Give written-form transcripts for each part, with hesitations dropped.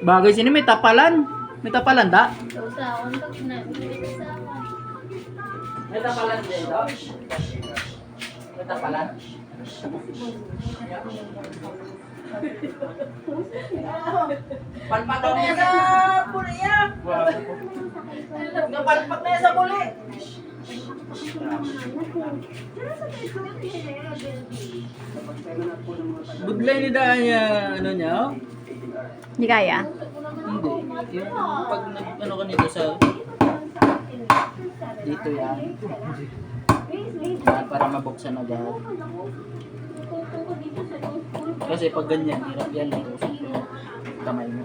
Bagay sini may tapalan. May tapalan da? Usahawan pag na. May tapalan din daw. May tapalan. Palpak na yan sa buli ya. Palpak na yan sa buli. Budlay ni daan niya, ano niya, oh? Hindi kaya? Hindi. Yung pag ano ka nito sa dito yan. Yan, para mabuksan agad. Kasi pag ganyan, hirap yan yung kamay mo.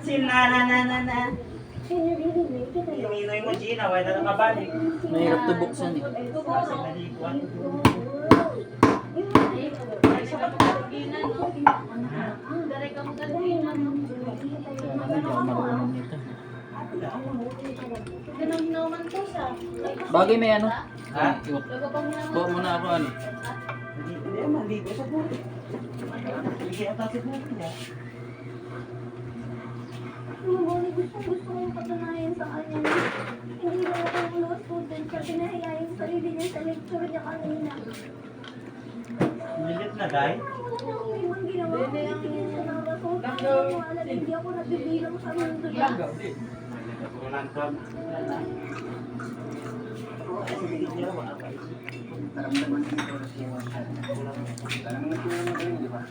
Sinananana. Minoy mo Gina, wala na nakabalik. Mahirap to buksan eh. Kasi nalikuan. Hindi ako marunong nito. Ganun naman to sa. Bagay may ano? Ha? Buo mo na ako ano. Hindi, maligo sa buti. Bigyan ang tatid mo niya. Gusto kong patunayan sa kanya na hindi lang ako law student siya. Pinahiya yung sarili niya sa lecture niya kanina. Nilit na, guy. Wala nang ibang ginawa ko. Tingin siya na wala. Hindi ako nabibilang sa mundo niya. Kulang ka. Naramdaman ko ito siya. Parang nagkulang magaling, di ba?